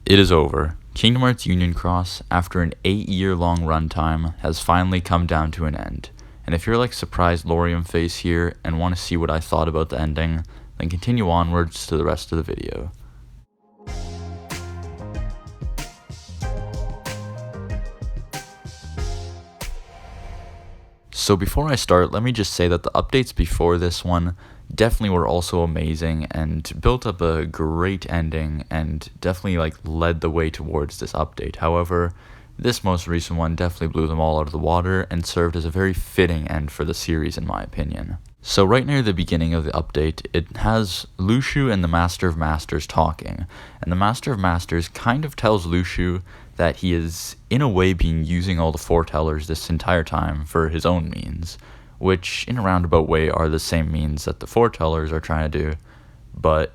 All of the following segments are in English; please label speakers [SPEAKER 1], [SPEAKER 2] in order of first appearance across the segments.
[SPEAKER 1] It is over. Kingdom Hearts Union Cross, after an 8-year-long runtime, has finally come down to an end. And if you're like surprised Lorium face here and want to see what I thought about the ending, then continue onwards to the rest of the video. So before I start, let me just say that the updates before this one definitely were also amazing and built up a great ending and definitely led the way towards this update. However, this most recent one definitely blew them all out of the water and served as a very fitting end for the series in my opinion. So right near the beginning of the update, it has Luxu and the Master of Masters talking, and the Master of Masters kind of tells Luxu that he is in a way been using all the foretellers this entire time for his own means, which in a roundabout way are the same means that the foretellers are trying to do, but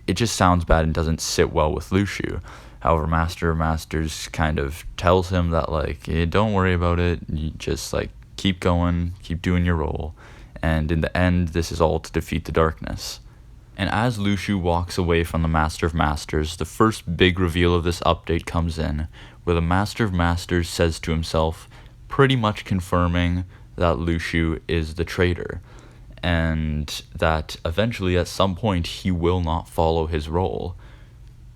[SPEAKER 1] it just sounds bad and doesn't sit well with Luxu. However, Master of Masters kind of tells him that don't worry about it, you just keep going, keep doing your role, and in the end this is all to defeat the darkness. And as Luxu walks away from the Master of Masters, the first big reveal of this update comes in, where the Master of Masters says to himself, pretty much confirming that Luxu is the traitor, and that eventually at some point he will not follow his role.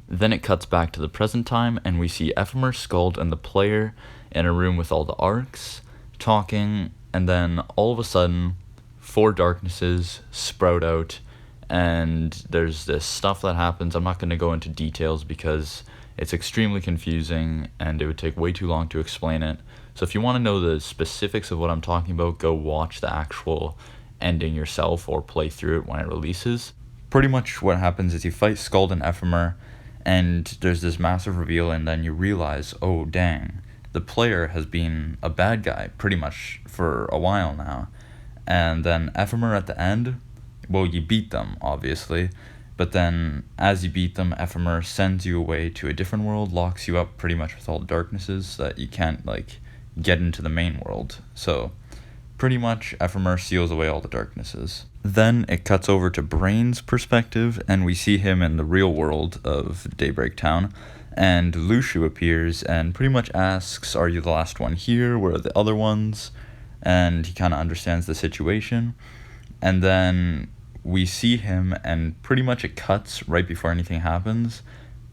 [SPEAKER 1] Then it cuts back to the present time, and we see Ephemer, Skuld, and the player in a room with all the arcs, talking, and then all of a sudden, 4 darknesses sprout out, and there's this stuff that happens. I'm not going to go into details because it's extremely confusing and it would take way too long to explain it. So if you want to know the specifics of what I'm talking about, go watch the actual ending yourself or play through it when it releases. Pretty much what happens is you fight Skuld and Ephemer, and there's this massive reveal, and then you realize, oh dang, the player has been a bad guy pretty much for a while now. And then Ephemer at the end, well, you beat them, obviously, but then as you beat them, Ephemer sends you away to a different world, locks you up pretty much with all the darknesses so that you can't, get into the main world. So, pretty much, Ephemer seals away all the darknesses. Then it cuts over to Brain's perspective, and we see him in the real world of Daybreak Town, and Luxu appears and pretty much asks, are you the last one here? Where are the other ones? And he kind of understands the situation. And then we see him, and pretty much it cuts right before anything happens,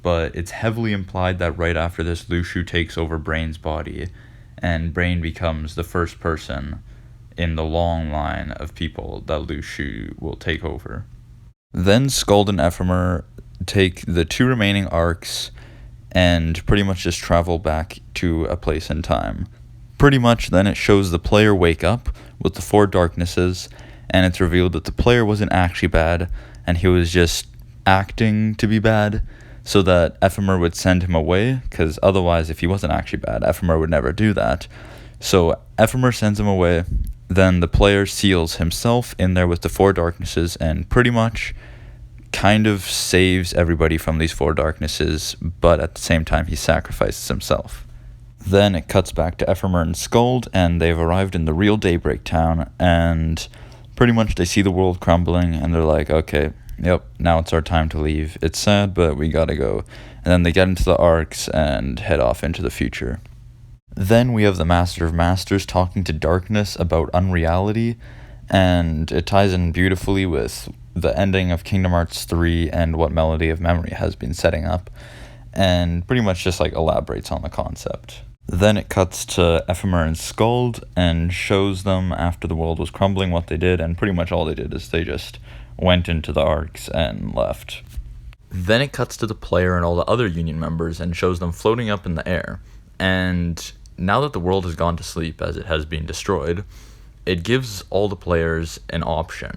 [SPEAKER 1] but it's heavily implied that right after this, Luxu takes over Brain's body, and Brain becomes the first person in the long line of people that Luxu will take over. Then Skuld and Ephemer take the 2 remaining arcs and pretty much just travel back to a place in time. Pretty much then it shows the player wake up with the 4 darknesses, and it's revealed that the player wasn't actually bad, and he was just acting to be bad, so that Ephemer would send him away, because otherwise if he wasn't actually bad, Ephemer would never do that. So Ephemer sends him away, then the player seals himself in there with the 4 darknesses, and pretty much kind of saves everybody from these 4 darknesses, but at the same time he sacrifices himself. Then it cuts back to Ephemer and Skuld, and they've arrived in the real Daybreak Town, and pretty much they see the world crumbling, and they're like, okay, yep, now it's our time to leave. It's sad, but we gotta go. And then they get into the arcs and head off into the future. Then we have the Master of Masters talking to Darkness about unreality, and it ties in beautifully with the ending of Kingdom Hearts 3 and what Melody of Memory has been setting up, and pretty much just elaborates on the concept. Then it cuts to Ephemer and Skuld and shows them after the world was crumbling what they did, and pretty much all they did is they just went into the arcs and left. Then it cuts to the player and all the other Union members and shows them floating up in the air. And now that the world has gone to sleep as it has been destroyed, it gives all the players an option.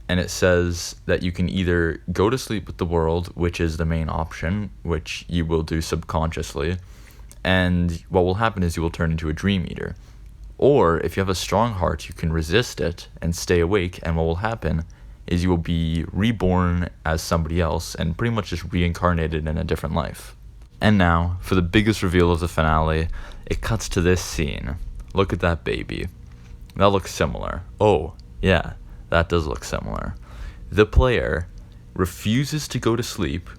[SPEAKER 1] And it says that you can either go to sleep with the world, which is the main option, which you will do subconsciously, and what will happen is you will turn into a dream eater. Or if you have a strong heart, you can resist it and stay awake, and what will happen is you will be reborn as somebody else and pretty much just reincarnated in a different life. And now, for the biggest reveal of the finale, it cuts to this scene. Look at that baby. That looks similar. Oh, yeah, that does look similar. The player refuses to go to sleep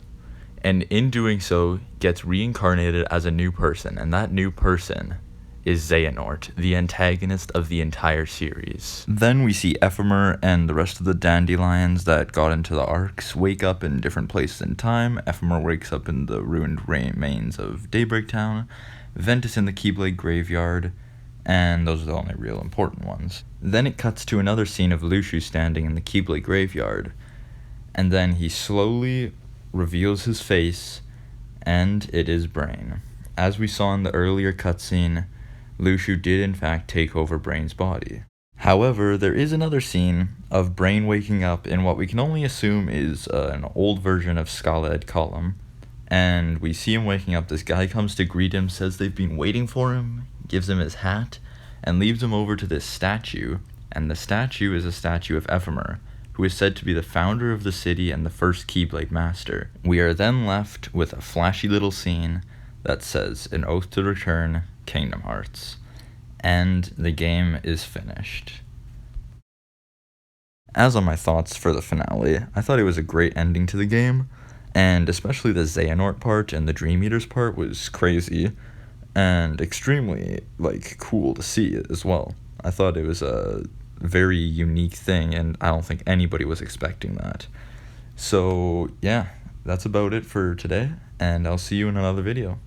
[SPEAKER 1] and in doing so gets reincarnated as a new person, and that new person is Xehanort, the antagonist of the entire series. Then we see Ephemer and the rest of the dandelions that got into the arcs wake up in different places in time. Ephemer wakes up in the ruined remains of Daybreak Town, Ventus in the Keyblade Graveyard, and those are the only real important ones. Then it cuts to another scene of Lushu standing in the Keyblade Graveyard, and then he slowly reveals his face, and it is Brain. As we saw in the earlier cutscene, Lushu did in fact take over Brain's body. However, there is another scene of Brain waking up in what we can only assume is an old version of Scala ad Column, and we see him waking up. This guy comes to greet him, says they've been waiting for him, gives him his hat, and leads him over to this statue, and the statue is a statue of Ephemer, who is said to be the founder of the city and the first Keyblade Master. We are then left with a flashy little scene that says, "An Oath to Return, Kingdom Hearts," and the game is finished. As on my thoughts for the finale, I thought it was a great ending to the game, and especially the Xehanort part and the Dream Eaters part was crazy, and extremely, cool to see as well. I thought it was a very unique thing, and I don't think anybody was expecting that. So, yeah, that's about it for today, and I'll see you in another video.